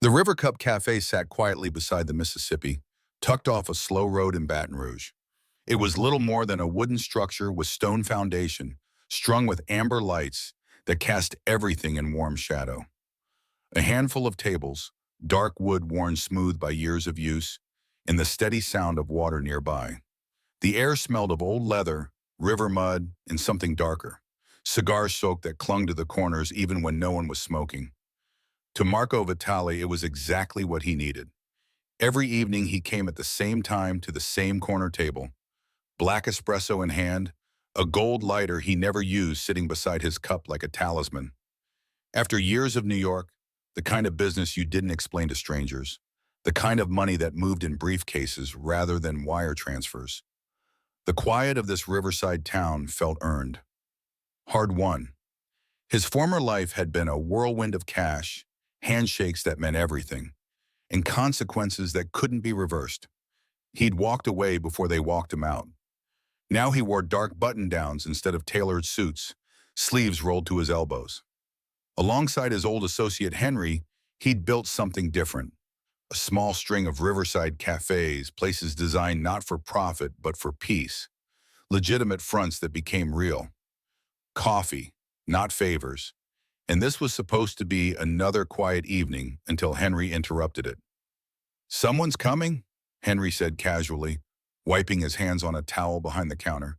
The River Cup Cafe sat quietly beside the Mississippi, tucked off a slow road in Baton Rouge. It was little more than a wooden structure with stone foundation, strung with amber lights that cast everything in warm shadow. A handful of tables, dark wood worn smooth by years of use, and the steady sound of water nearby. The air smelled of old leather, river mud, and something darker, cigar smoke that clung to the corners even when no one was smoking. To Marco Vitale, it was exactly what he needed. Every evening he came at the same time to the same corner table, black espresso in hand, a gold lighter he never used sitting beside his cup like a talisman. After years of New York, the kind of business you didn't explain to strangers, the kind of money that moved in briefcases rather than wire transfers, the quiet of this riverside town felt earned, hard-won. His former life had been a whirlwind of cash, handshakes that meant everything, and consequences that couldn't be reversed. He'd walked away before they walked him out. Now he wore dark button-downs instead of tailored suits, sleeves rolled to his elbows. Alongside his old associate Henry, he'd built something different. A small string of riverside cafes, places designed not for profit but for peace. Legitimate fronts that became real. Coffee, not favors. And this was supposed to be another quiet evening until Henry interrupted it. "Someone's coming," Henry said casually, wiping his hands on a towel behind the counter.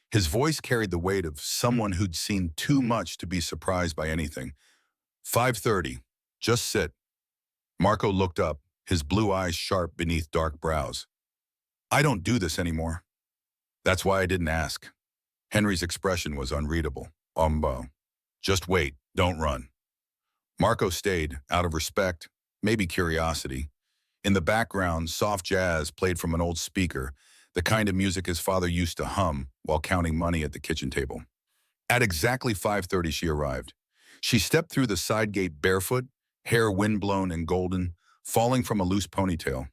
His voice carried the weight of someone who'd seen too much to be surprised by anything. 5:30. Just sit." Marco looked up, his blue eyes sharp beneath dark brows. "I don't do this anymore." "That's why I didn't ask." Henry's expression was unreadable. Just wait, don't run." Marco stayed, out of respect, maybe curiosity. In the background, soft jazz played from an old speaker, the kind of music his father used to hum while counting money at the kitchen table. At exactly 5:30 she arrived. She stepped through the side gate barefoot, hair windblown and golden, falling from a loose ponytail.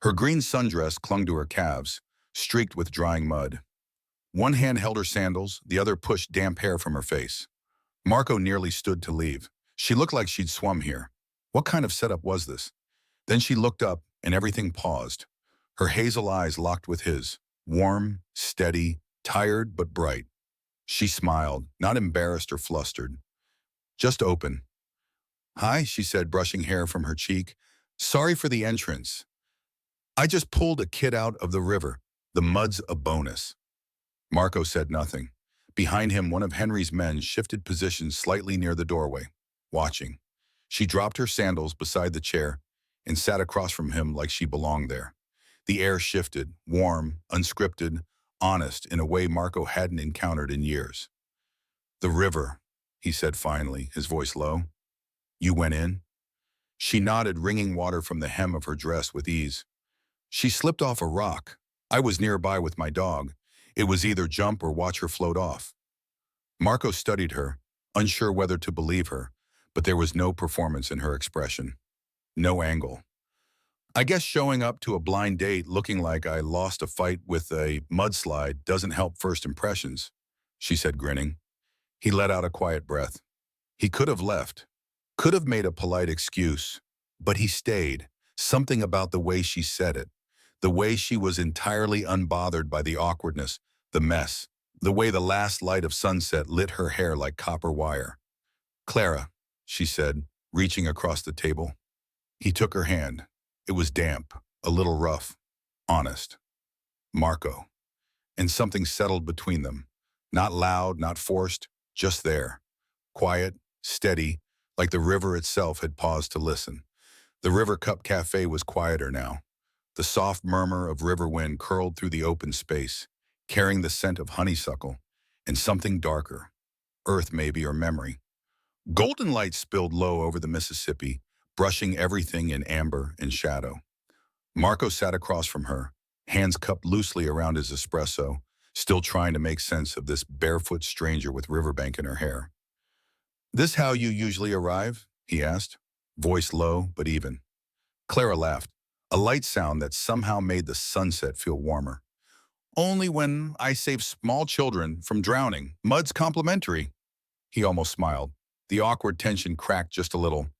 Her green sundress clung to her calves, streaked with drying mud. One hand held her sandals, the other pushed damp hair from her face. Marco nearly stood to leave. She looked like she'd swum here. What kind of setup was this? Then she looked up, and everything paused. Her hazel eyes locked with his, warm, steady, tired but bright. She smiled, not embarrassed or flustered, just open. "Hi," she said, brushing hair from her cheek. "Sorry for the entrance. I just pulled a kid out of the river. The mud's a bonus." Marco said nothing. Behind him, one of Henry's men shifted positions slightly near the doorway, watching. She dropped her sandals beside the chair and sat across from him like she belonged there. The air shifted, warm, unscripted, honest in a way Marco hadn't encountered in years. "The river," he said finally, his voice low. "You went in?" She nodded, wringing water from the hem of her dress with ease. "She slipped off a rock. I was nearby with my dog. It was either jump or watch her float off." Marco studied her, unsure whether to believe her, but there was no performance in her expression. No angle. "I guess showing up to a blind date looking like I lost a fight with a mudslide doesn't help first impressions," she said, grinning. He let out a quiet breath. He could have left, could have made a polite excuse, but he stayed. Something about the way she said it, the way she was entirely unbothered by the awkwardness, the mess, the way the last light of sunset lit her hair like copper wire. "Clara," she said, reaching across the table. He took her hand. It was damp, a little rough, honest. "Marco." And something settled between them. Not loud, not forced, just there. Quiet, steady, like the river itself had paused to listen. The River Cup Cafe was quieter now. The soft murmur of river wind curled through the open space, carrying the scent of honeysuckle and something darker, earth maybe or memory. Golden light spilled low over the Mississippi, brushing everything in amber and shadow. Marco sat across from her, hands cupped loosely around his espresso, still trying to make sense of this barefoot stranger with riverbank in her hair. "This how you usually arrive?" he asked, voice low but even. Clara laughed, a light sound that somehow made the sunset feel warmer. "Only when I save small children from drowning. Mud's complimentary." He almost smiled. The awkward tension cracked just a little.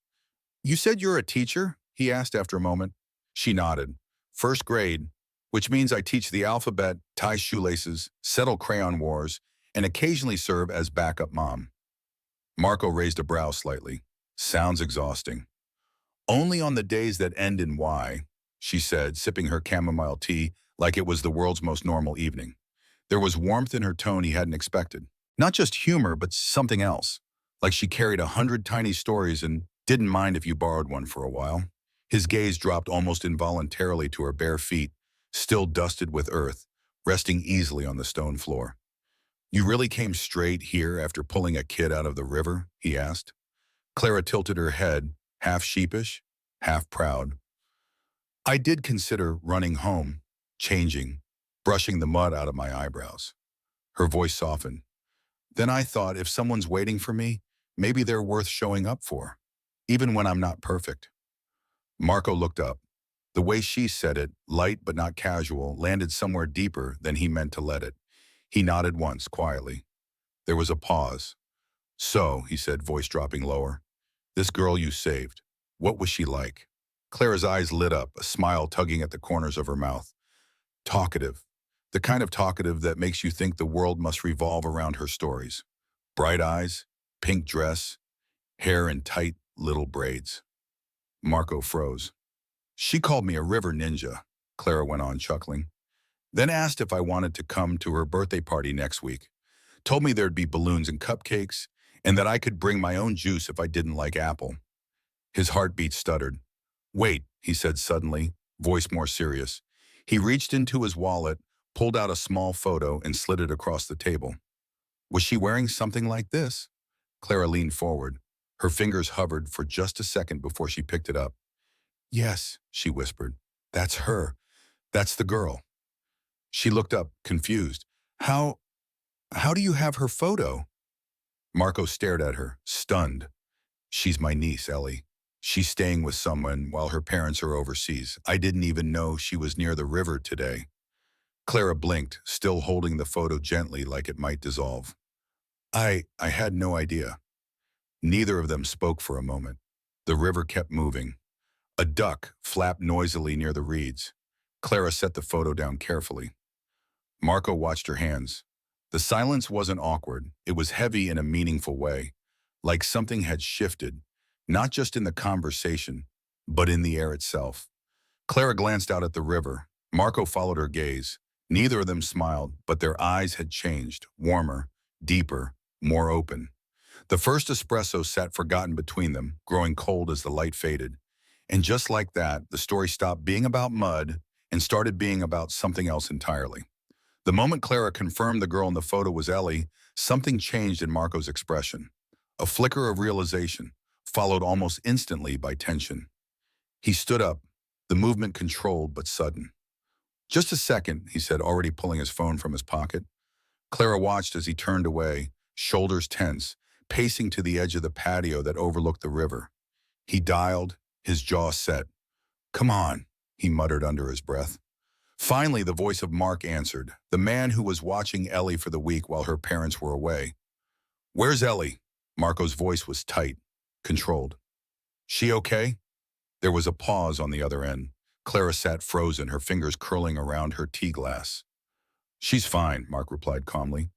You said you're a teacher? He asked after a moment. She nodded. First grade, which means I teach the alphabet, tie shoelaces, settle crayon wars, and occasionally serve as backup mom. Marco raised a brow slightly. Sounds exhausting. Only on the days that end in Y, she said, sipping her chamomile tea like it was the world's most normal evening. There was warmth in her tone he hadn't expected. Not just humor, but something else. Like she carried 100 tiny stories and didn't mind if you borrowed one for a while. His gaze dropped almost involuntarily to her bare feet, still dusted with earth, resting easily on the stone floor. You really came straight here after pulling a kid out of the river? He asked. Clara tilted her head, half sheepish, half proud. I did consider running home, changing, brushing the mud out of my eyebrows. Her voice softened. Then I thought if someone's waiting for me, maybe they're worth showing up for, even when I'm not perfect. Marco looked up. The way she said it, light but not casual, landed somewhere deeper than he meant to let it. He nodded once, quietly. There was a pause. So, he said, voice dropping lower, this girl you saved, what was she like? Clara's eyes lit up, a smile tugging at the corners of her mouth. Talkative. The kind of talkative that makes you think the world must revolve around her stories. Bright eyes, pink dress, hair in tight little braids. Marco froze. She called me a river ninja, Clara went on, chuckling. Then asked if I wanted to come to her birthday party next week. Told me there'd be balloons and cupcakes, and that I could bring my own juice if I didn't like apple. His heartbeat stuttered. Wait, he said suddenly, voice more serious. He reached into his wallet, pulled out a small photo, and slid it across the table. Was she wearing something like this? Clara leaned forward. Her fingers hovered for just a second before she picked it up. Yes, she whispered. That's her. That's the girl. She looked up, confused. How do you have her photo? Marco stared at her, stunned. She's my niece, Ellie. She's staying with someone while her parents are overseas. I didn't even know she was near the river today. Clara blinked, still holding the photo gently like it might dissolve. I had no idea. Neither of them spoke for a moment. The river kept moving. A duck flapped noisily near the reeds. Clara set the photo down carefully. Marco watched her hands. The silence wasn't awkward. It was heavy in a meaningful way, like something had shifted, not just in the conversation, but in the air itself. Clara glanced out at the river. Marco followed her gaze. Neither of them smiled, but their eyes had changed, warmer, deeper, more open. The first espresso sat forgotten between them, growing cold as the light faded. And just like that, the story stopped being about mud and started being about something else entirely. The moment Clara confirmed the girl in the photo was Ellie, something changed in Marco's expression. A flicker of realization, followed almost instantly by tension. He stood up, the movement controlled but sudden. Just a second, he said, already pulling his phone from his pocket. Clara watched as he turned away, shoulders tense, pacing to the edge of the patio that overlooked the river. He dialed, his jaw set. Come on, he muttered under his breath. Finally, the voice of Mark answered, the man who was watching Ellie for the week while her parents were away. Where's Ellie? Marco's voice was tight, controlled. She okay? There was a pause on the other end. Clara sat frozen, her fingers curling around her tea glass. She's fine, Mark replied calmly.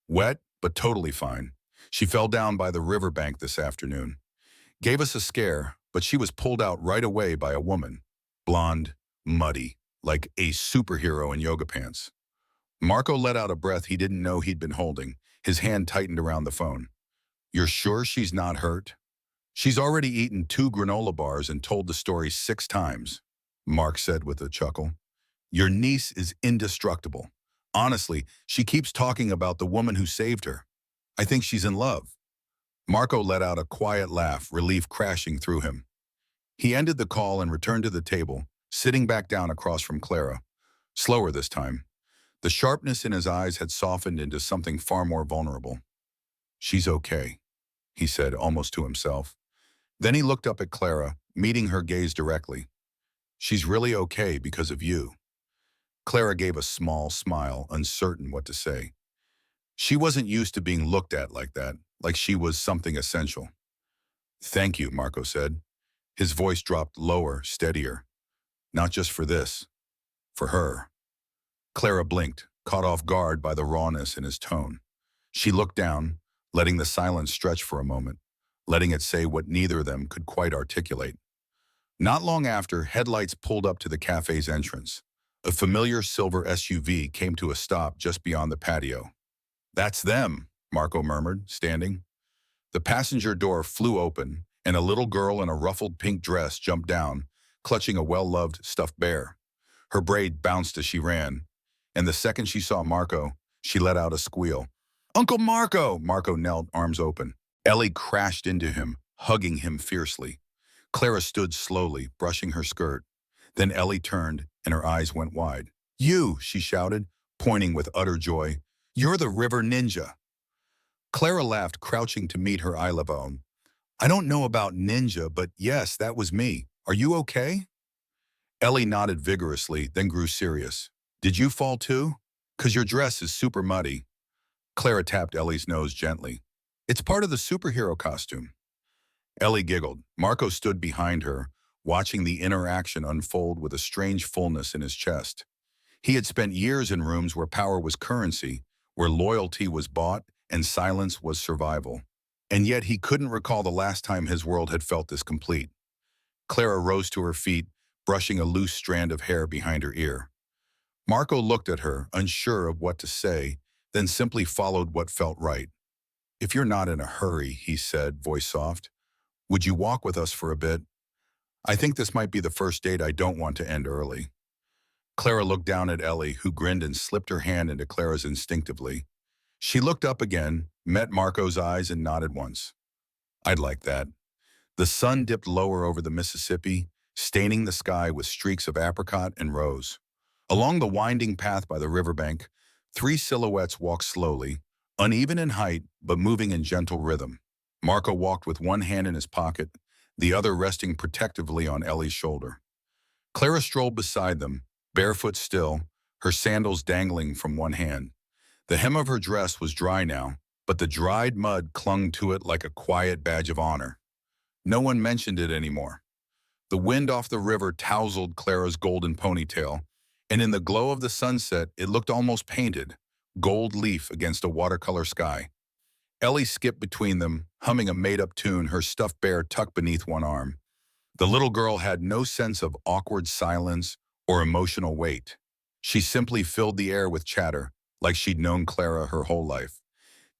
Wet, but totally fine. She fell down by the riverbank this afternoon. Gave us a scare, but she was pulled out right away by a woman. Blonde, muddy, like a superhero in yoga pants. Marco let out a breath he didn't know he'd been holding. His hand tightened around the phone. You're sure she's not hurt? She's already eaten 2 granola bars and told the story 6 times, Mark said with a chuckle. Your niece is indestructible. Honestly, she keeps talking about the woman who saved her. I think she's in love. Marco let out a quiet laugh, relief crashing through him. He ended the call and returned to the table, sitting back down across from Clara. Slower this time. The sharpness in his eyes had softened into something far more vulnerable. She's okay, he said, almost to himself. Then he looked up at Clara, meeting her gaze directly. She's really okay because of you. Clara gave a small smile, uncertain what to say. She wasn't used to being looked at like that, like she was something essential. Thank you, Marco said. His voice dropped lower, steadier. Not just for this, for her. Clara blinked, caught off guard by the rawness in his tone. She looked down, letting the silence stretch for a moment, letting it say what neither of them could quite articulate. Not long after, headlights pulled up to the cafe's entrance. A familiar silver SUV came to a stop just beyond the patio. "That's them," Marco murmured, standing. The passenger door flew open, and a little girl in a ruffled pink dress jumped down, clutching a well-loved stuffed bear. Her braid bounced as she ran, and the second she saw Marco, she let out a squeal. "Uncle Marco!" Marco knelt, arms open. Ellie crashed into him, hugging him fiercely. Clara stood slowly, brushing her skirt. Then Ellie turned, and her eyes went wide. "You!" she shouted, pointing with utter joy. "You're the river ninja." Clara laughed, crouching to meet her eyelid. "I don't know about ninja, but yes, that was me. Are you okay?" Ellie nodded vigorously, then grew serious. "Did you fall too? 'Cause your dress is super muddy." Clara tapped Ellie's nose gently. "It's part of the superhero costume." Ellie giggled. Marco stood behind her, watching the interaction unfold with a strange fullness in his chest. He had spent years in rooms where power was currency, where loyalty was bought and silence was survival. And yet he couldn't recall the last time his world had felt this complete. Clara rose to her feet, brushing a loose strand of hair behind her ear. Marco looked at her, unsure of what to say, then simply followed what felt right. "If you're not in a hurry," he said, voice soft, "would you walk with us for a bit? I think this might be the first date I don't want to end early." Clara looked down at Ellie, who grinned and slipped her hand into Clara's instinctively. She looked up again, met Marco's eyes, and nodded once. "I'd like that." The sun dipped lower over the Mississippi, staining the sky with streaks of apricot and rose. Along the winding path by the riverbank, three silhouettes walked slowly, uneven in height but moving in gentle rhythm. Marco walked with one hand in his pocket, the other resting protectively on Ellie's shoulder. Clara strolled beside them, barefoot still, her sandals dangling from one hand. The hem of her dress was dry now, but the dried mud clung to it like a quiet badge of honor. No one mentioned it anymore. The wind off the river tousled Clara's golden ponytail, and in the glow of the sunset, it looked almost painted, gold leaf against a watercolor sky. Ellie skipped between them, humming a made-up tune, her stuffed bear tucked beneath one arm. The little girl had no sense of awkward silence or emotional weight. She simply filled the air with chatter, like she'd known Clara her whole life.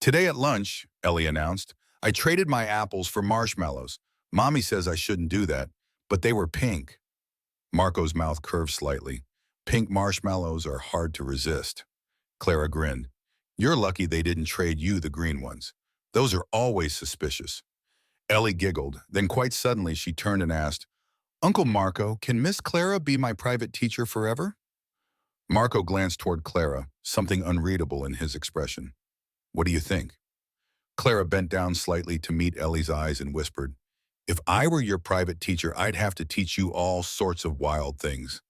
"Today at lunch," Ellie announced, "I traded my apples for marshmallows. Mommy says I shouldn't do that, but they were pink." Marco's mouth curved slightly. "Pink marshmallows are hard to resist." Clara grinned. "You're lucky they didn't trade you the green ones. Those are always suspicious." Ellie giggled. Then quite suddenly she turned and asked, "Uncle Marco, can Miss Clara be my private teacher forever?" Marco glanced toward Clara, something unreadable in his expression. "What do you think?" Clara bent down slightly to meet Ellie's eyes and whispered, "If I were your private teacher, I'd have to teach you all sorts of wild things,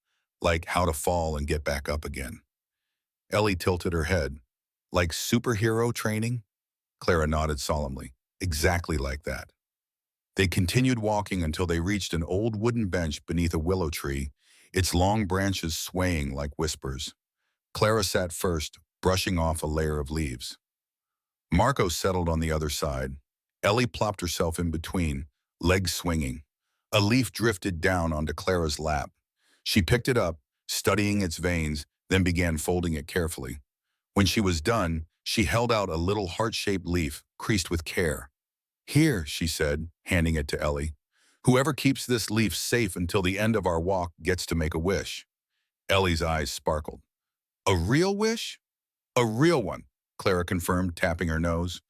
like how to fall and get back up again." Ellie tilted her head. "Like superhero training?" Clara nodded solemnly. "Exactly like that." They continued walking until they reached an old wooden bench beneath a willow tree, its long branches swaying like whispers. Clara sat first, brushing off a layer of leaves. Marco settled on the other side. Ellie plopped herself in between, legs swinging. A leaf drifted down onto Clara's lap. She picked it up, studying its veins, then began folding it carefully. When she was done, she held out a little heart-shaped leaf, creased with care. "Here," she said, handing it to Ellie. "Whoever keeps this leaf safe until the end of our walk gets to make a wish." Ellie's eyes sparkled. "A real wish?" "A real one," Clara confirmed, tapping her nose.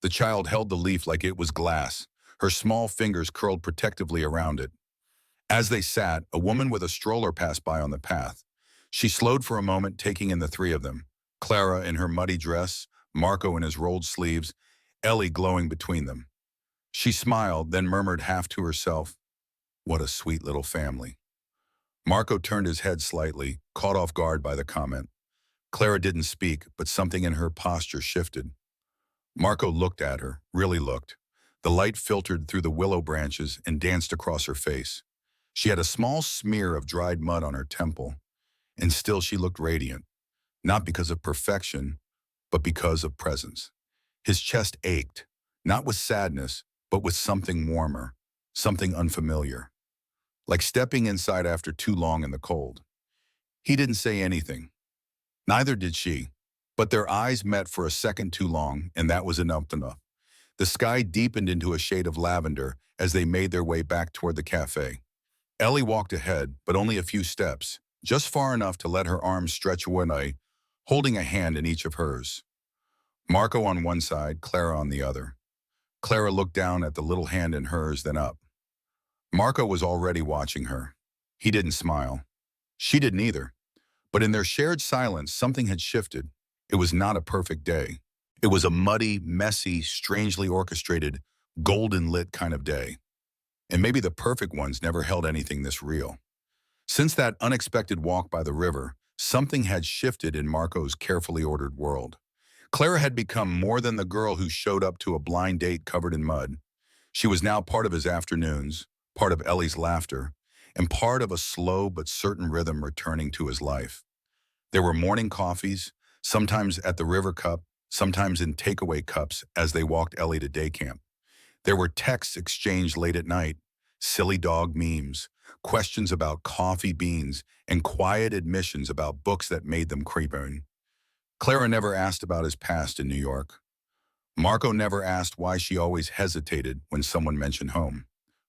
The child held the leaf like it was glass, her small fingers curled protectively around it. As they sat, a woman with a stroller passed by on the path. She slowed for a moment, taking in the three of them, Clara in her muddy dress, Marco in his rolled sleeves, Ellie glowing between them. She smiled, then murmured half to herself, "What a sweet little family." Marco turned his head slightly, caught off guard by the comment. Clara didn't speak, but something in her posture shifted. Marco looked at her, really looked. The light filtered through the willow branches and danced across her face. She had a small smear of dried mud on her temple, and still she looked radiant, not because of perfection, but because of presence. His chest ached, not with sadness, but with something warmer, something unfamiliar, like stepping inside after too long in the cold. He didn't say anything. Neither did she, but their eyes met for a second too long, and that was enough. The sky deepened into a shade of lavender as they made their way back toward the cafe. Ellie walked ahead, but only a few steps, just far enough to let her arms stretch away, holding a hand in each of hers. Marco on one side, Clara on the other. Clara looked down at the little hand in hers, then up. Marco was already watching her. He didn't smile. She didn't either. But in their shared silence, something had shifted. It was not a perfect day. It was a muddy, messy, strangely orchestrated, golden-lit kind of day. And maybe the perfect ones never held anything this real. Since that unexpected walk by the river, something had shifted in Marco's carefully ordered world. Clara had become more than the girl who showed up to a blind date covered in mud. She was now part of his afternoons, part of Ellie's laughter, and part of a slow but certain rhythm returning to his life. There were morning coffees, sometimes at the River Cup, sometimes in takeaway cups as they walked Ellie to day camp. There were texts exchanged late at night, silly dog memes, questions about coffee beans, and quiet admissions about books that made them creeping. Clara never asked about his past in New York. Marco never asked why she always hesitated when someone mentioned home.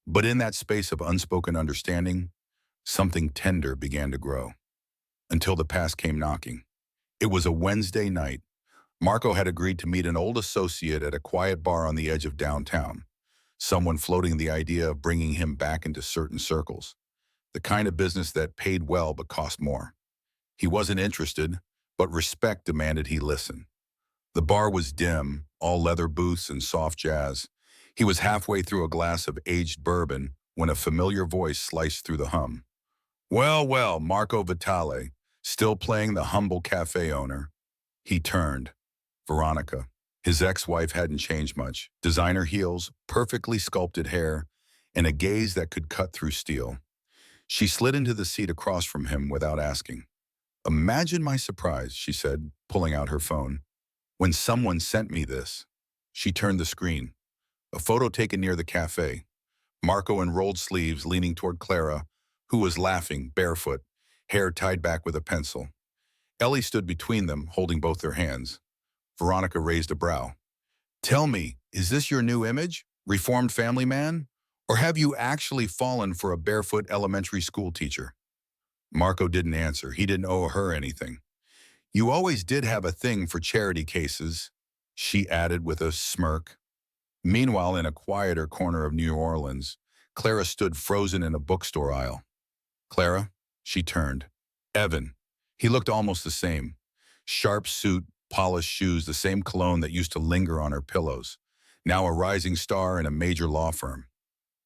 But in that space of unspoken understanding, something tender began to grow. Until the past came knocking. It was a Wednesday night. Marco had agreed to meet an old associate at a quiet bar on the edge of downtown, someone floating the idea of bringing him back into certain circles, the kind of business that paid well but cost more. He wasn't interested, but respect demanded he listen. The bar was dim, all leather booths and soft jazz. He was halfway through a glass of aged bourbon when a familiar voice sliced through the hum. Well, well, Marco Vitale, still playing the humble cafe owner. He turned. Veronica. His ex-wife hadn't changed much. Designer heels, perfectly sculpted hair, and a gaze that could cut through steel. She slid into the seat across from him without asking. Imagine my surprise, she said, pulling out her phone. When someone sent me this. She turned the screen. A photo taken near the cafe. Marco in rolled sleeves leaning toward Clara, who was laughing, barefoot, hair tied back with a pencil. Ellie stood between them, holding both their hands. Veronica raised a brow. Tell me, is this your new image, reformed family man? Or have you actually fallen for a barefoot elementary school teacher? Marco didn't answer. He didn't owe her anything. You always did have a thing for charity cases, she added with a smirk. Meanwhile, in a quieter corner of New Orleans, Clara stood frozen in a bookstore aisle. Clara, she turned. Evan. He looked almost the same. Sharp suit, polished shoes, the same cologne that used to linger on her pillows. Now a rising star in a major law firm.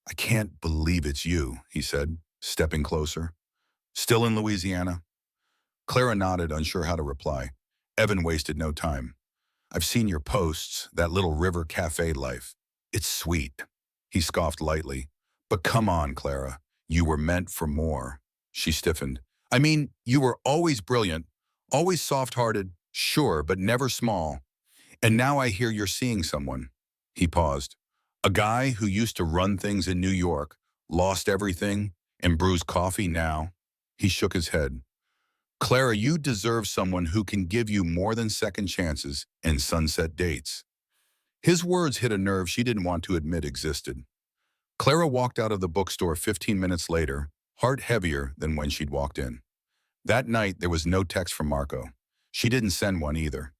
I can't believe it's you, he said, stepping closer. Still in Louisiana? Clara nodded, unsure how to reply. Evan wasted no time. I've seen your posts, that little river cafe life. It's sweet. He scoffed lightly. But come on, Clara. You were meant for more. She stiffened. I mean, you were always brilliant, always soft-hearted, sure, but never small. And now I hear you're seeing someone. He paused. A guy who used to run things in New York, lost everything, and brews coffee now. He shook his head. Clara, you deserve someone who can give you more than second chances and sunset dates. His words hit a nerve she didn't want to admit existed. Clara walked out of the bookstore 15 minutes later, heart heavier than when she'd walked in. That night, there was no text from Marco. She didn't send one either.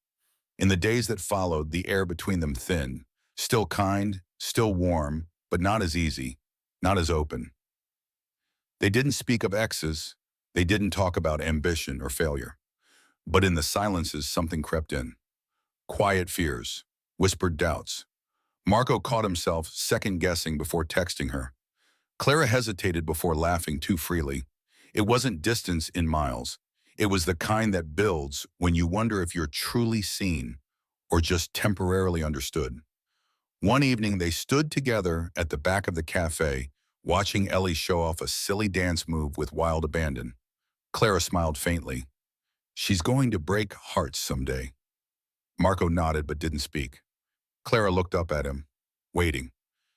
In the days that followed, the air between them thinned, still kind, still warm, but not as easy, not as open. They didn't speak of exes. They didn't talk about ambition or failure. But in the silences, something crept in. Quiet fears, whispered doubts. Marco caught himself second-guessing before texting her. Clara hesitated before laughing too freely. It wasn't distance in miles. It was the kind that builds when you wonder if you're truly seen or just temporarily understood. One evening, they stood together at the back of the cafe, watching Ellie show off a silly dance move with wild abandon. Clara smiled faintly. She's going to break hearts someday. Marco nodded but didn't speak. Clara looked up at him, waiting.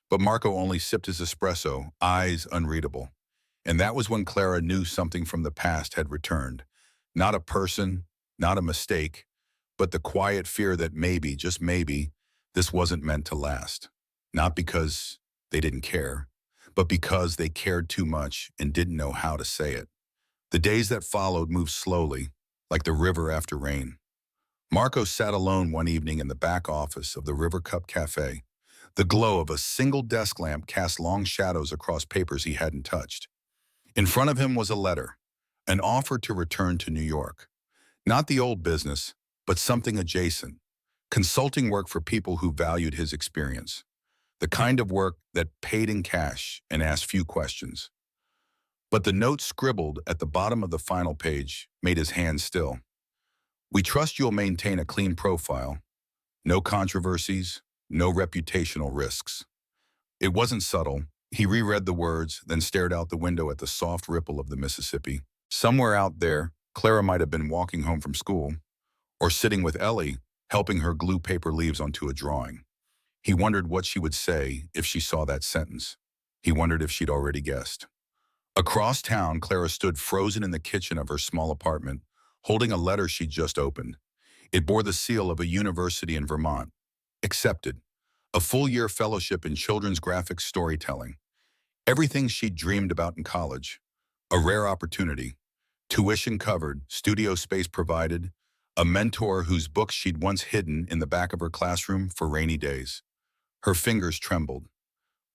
But Marco only sipped his espresso, eyes unreadable. And that was when Clara knew something from the past had returned. Not a person, not a mistake, but the quiet fear that maybe, just maybe, this wasn't meant to last. Not because they didn't care, but because they cared too much and didn't know how to say it. The days that followed moved slowly, like the river after rain. Marco sat alone one evening in the back office of the River Cup Cafe. The glow of a single desk lamp cast long shadows across papers he hadn't touched. In front of him was a letter, an offer to return to New York. Not the old business, but something adjacent. Consulting work for people who valued his experience. The kind of work that paid in cash and asked few questions. But the note scribbled at the bottom of the final page made his hand still. We trust you'll maintain a clean profile. No controversies, no reputational risks. It wasn't subtle. He reread the words, then stared out the window at the soft ripple of the Mississippi. Somewhere out there, Clara might have been walking home from school, or sitting with Ellie, helping her glue paper leaves onto a drawing. He wondered what she would say if she saw that sentence. He wondered if she'd already guessed. Across town, Clara stood frozen in the kitchen of her small apartment, holding a letter she'd just opened. It bore the seal of a university in Vermont. Accepted. A full-year fellowship in children's graphic storytelling. Everything she'd dreamed about in college. A rare opportunity. Tuition covered, studio space provided, a mentor whose books she'd once hidden in the back of her classroom for rainy days. Her fingers trembled.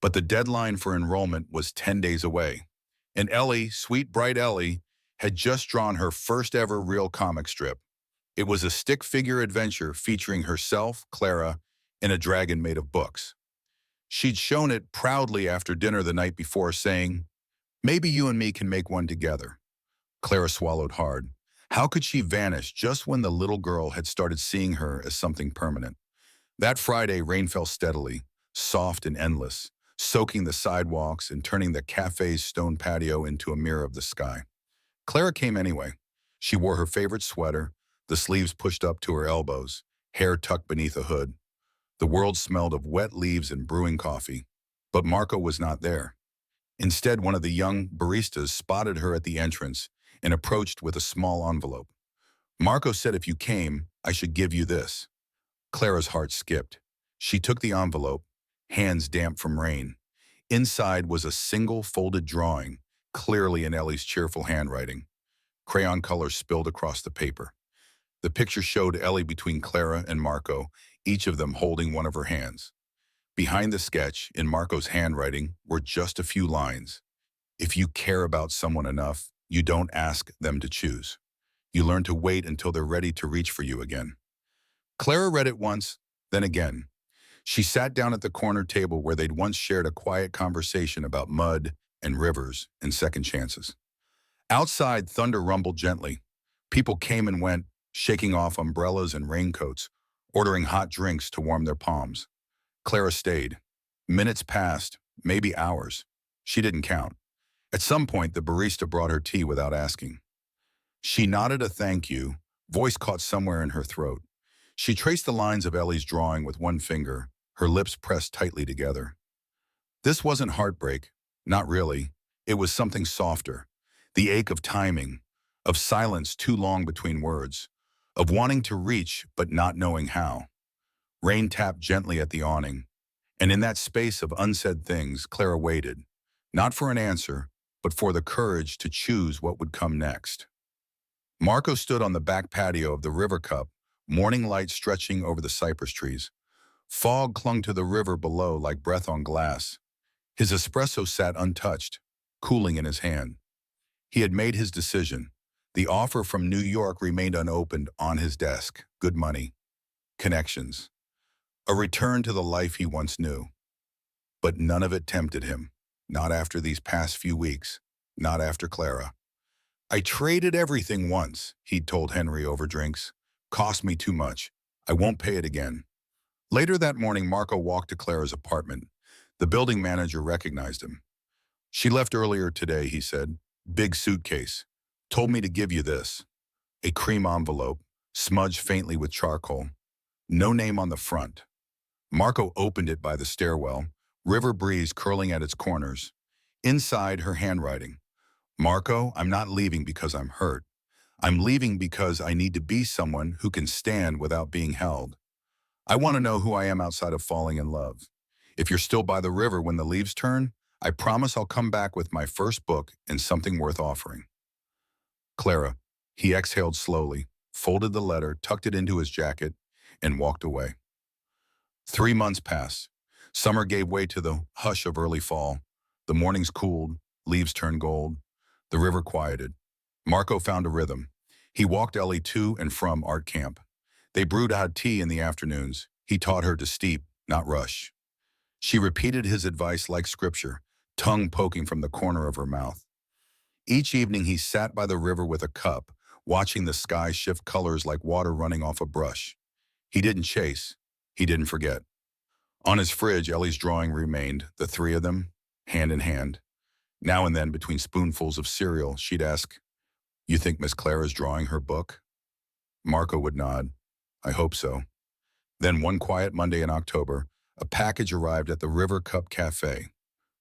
But the deadline for enrollment was 10 days away. And Ellie, sweet bright Ellie, had just drawn her first ever real comic strip. It was a stick figure adventure featuring herself, Clara, and a dragon made of books. She'd shown it proudly after dinner the night before, saying, "Maybe you and me can make one together." Clara swallowed hard. How could she vanish just when the little girl had started seeing her as something permanent? That Friday, rain fell steadily, soft and endless, soaking the sidewalks and turning the cafe's stone patio into a mirror of the sky. Clara came anyway. She wore her favorite sweater, the sleeves pushed up to her elbows, hair tucked beneath a hood. The world smelled of wet leaves and brewing coffee. But Marco was not there. Instead, one of the young baristas spotted her at the entrance and approached with a small envelope. Marco said, "If you came, I should give you this." Clara's heart skipped. She took the envelope, hands damp from rain. Inside was a single folded drawing, clearly in Ellie's cheerful handwriting. Crayon colors spilled across the paper. The picture showed Ellie between Clara and Marco, each of them holding one of her hands. Behind the sketch, in Marco's handwriting, were just a few lines. If you care about someone enough, you don't ask them to choose. You learn to wait until they're ready to reach for you again. Clara read it once, then again. She sat down at the corner table where they'd once shared a quiet conversation about mud and rivers and second chances. Outside, thunder rumbled gently. People came and went, shaking off umbrellas and raincoats, ordering hot drinks to warm their palms. Clara stayed. Minutes passed, maybe hours. She didn't count. At some point, the barista brought her tea without asking. She nodded a thank you, voice caught somewhere in her throat. She traced the lines of Ellie's drawing with one finger, her lips pressed tightly together. This wasn't heartbreak, not really. It was something softer. The ache of timing, of silence too long between words, of wanting to reach but not knowing how. Rain tapped gently at the awning, and in that space of unsaid things, Clara waited, not for an answer, but for the courage to choose what would come next. Marco stood on the back patio of the River Cup, morning light stretching over the cypress trees. Fog clung to the river below like breath on glass. His espresso sat untouched, cooling in his hand. He had made his decision. The offer from New York remained unopened on his desk. Good money. Connections. A return to the life he once knew. But none of it tempted him. Not after these past few weeks. Not after Clara. "I traded everything once," he'd told Henry over drinks. "Cost me too much. I won't pay it again." Later that morning, Marco walked to Clara's apartment. The building manager recognized him. She left earlier today, he said. Big suitcase. Told me to give you this. A cream envelope, smudged faintly with charcoal. No name on the front. Marco opened it by the stairwell, river breeze curling at its corners. Inside, her handwriting. Marco, I'm not leaving because I'm hurt. I'm leaving because I need to be someone who can stand without being held. I want to know who I am outside of falling in love. If you're still by the river when the leaves turn, I promise I'll come back with my first book and something worth offering. Clara. He exhaled slowly, folded the letter, tucked it into his jacket, and walked away. 3 months passed. Summer gave way to the hush of early fall. The mornings cooled, leaves turned gold. The river quieted. Marco found a rhythm. He walked Ellie to and from art camp. They brewed out tea in the afternoons. He taught her to steep, not rush. She repeated his advice like scripture, tongue poking from the corner of her mouth. Each evening he sat by the river with a cup, watching the sky shift colors like water running off a brush. He didn't chase. He didn't forget. On his fridge, Ellie's drawing remained, the three of them, hand in hand. Now and then, between spoonfuls of cereal, she'd ask, "You think Miss Clara's drawing her book?" Marco would nod. "I hope so." Then one quiet Monday in October, a package arrived at the River Cup Cafe.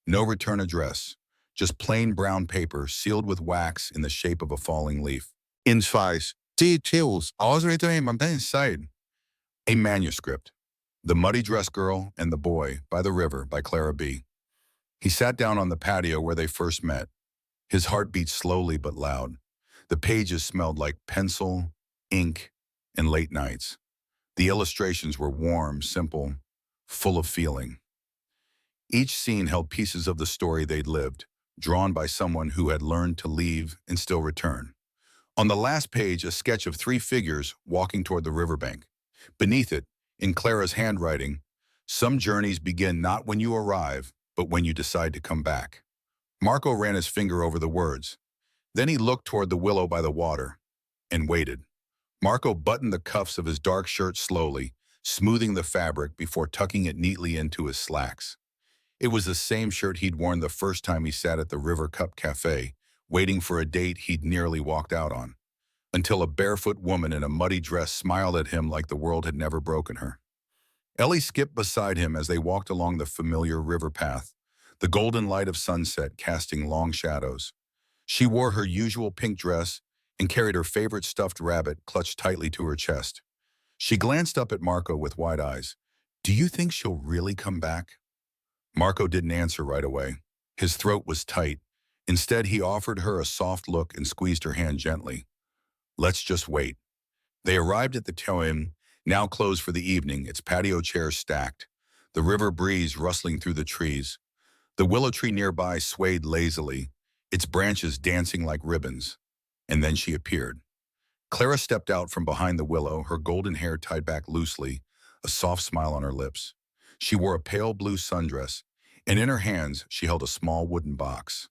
No return address, just plain brown paper sealed with wax in the shape of a falling leaf. Inside, details, always inside. A manuscript. The Muddy Dress Girl and the Boy by the River by Clara B. He sat down on the patio where they first met. His heart beat slowly but loud. The pages smelled like pencil, ink, and late nights. The illustrations were warm, simple, full of feeling. Each scene held pieces of the story they'd lived, drawn by someone who had learned to leave and still return. On the last page, a sketch of three figures walking toward the riverbank. Beneath it, in Clara's handwriting, some journeys begin not when you arrive, but when you decide to come back. Marco ran his finger over the words. Then he looked toward the willow by the water and waited. Marco buttoned the cuffs of his dark shirt slowly, smoothing the fabric before tucking it neatly into his slacks. It was the same shirt he'd worn the first time he sat at the River Cup Cafe, waiting for a date he'd nearly walked out on, until a barefoot woman in a muddy dress smiled at him like the world had never broken her. Ellie skipped beside him as they walked along the familiar river path, the golden light of sunset casting long shadows. She wore her usual pink dress and carried her favorite stuffed rabbit clutched tightly to her chest. She glanced up at Marco with wide eyes. "Do you think she'll really come back?" Marco didn't answer right away. His throat was tight. Instead, he offered her a soft look and squeezed her hand gently. "Let's just wait." They arrived at the Toim, now closed for the evening, its patio chairs stacked, the river breeze rustling through the trees. The willow tree nearby swayed lazily, its branches dancing like ribbons. And then she appeared. Clara stepped out from behind the willow, her golden hair tied back loosely, a soft smile on her lips. She wore a pale blue sundress, and in her hands she held a small wooden box.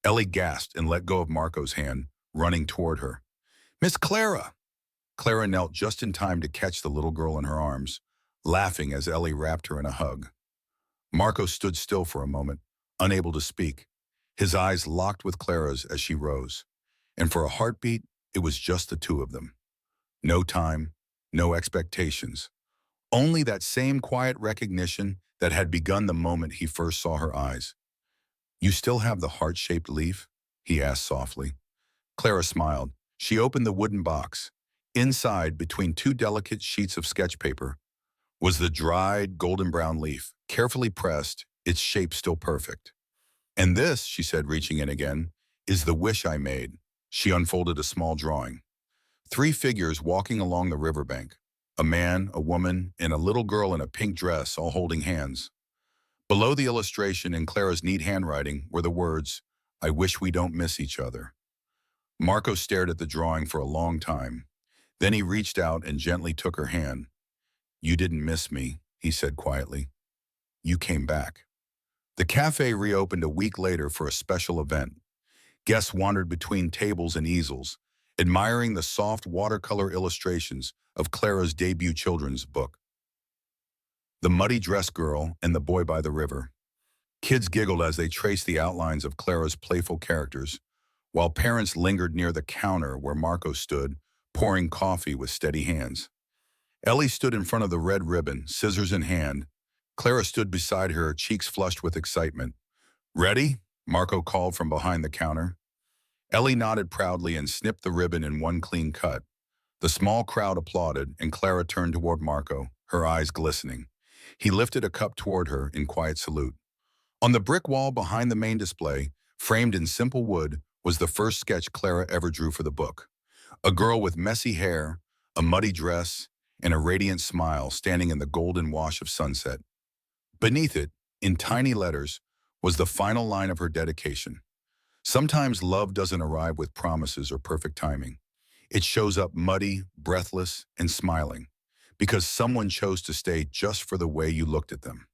Ellie gasped and let go of Marco's hand, running toward her. "Miss Clara!" Clara knelt just in time to catch the little girl in her arms, laughing as Ellie wrapped her in a hug. Marco stood still for a moment, unable to speak, his eyes locked with Clara's as she rose. And for a heartbeat, it was just the two of them. No time, no expectations. Only that same quiet recognition that had begun the moment he first saw her eyes. "You still have the heart-shaped leaf?" he asked softly. Clara smiled. She opened the wooden box. Inside, between two delicate sheets of sketch paper, was the dried, golden brown leaf, carefully pressed, its shape still perfect. "And this," she said, reaching in again, "is the wish I made." She unfolded a small drawing. Three figures walking along the riverbank. A man, a woman, and a little girl in a pink dress, all holding hands. Below the illustration, in Clara's neat handwriting, were the words, "I wish we don't miss each other." Marco stared at the drawing for a long time. Then he reached out and gently took her hand. "You didn't miss me," he said quietly. "You came back." The cafe reopened a week later for a special event. Guests wandered between tables and easels, admiring the soft watercolor illustrations of Clara's debut children's book. The Muddy Dress Girl and the Boy by the River. Kids giggled as they traced the outlines of Clara's playful characters, while parents lingered near the counter where Marco stood, pouring coffee with steady hands. Ellie stood in front of the red ribbon, scissors in hand. Clara stood beside her, cheeks flushed with excitement. "Ready?" Marco called from behind the counter. Ellie nodded proudly and snipped the ribbon in one clean cut. The small crowd applauded, and Clara turned toward Marco, her eyes glistening. He lifted a cup toward her in quiet salute. On the brick wall behind the main display, framed in simple wood, was the first sketch Clara ever drew for the book. A girl with messy hair, a muddy dress, and a radiant smile standing in the golden wash of sunset. Beneath it, in tiny letters, was the final line of her dedication. Sometimes love doesn't arrive with promises or perfect timing. It shows up muddy, breathless, and smiling, because someone chose to stay just for the way you looked at them.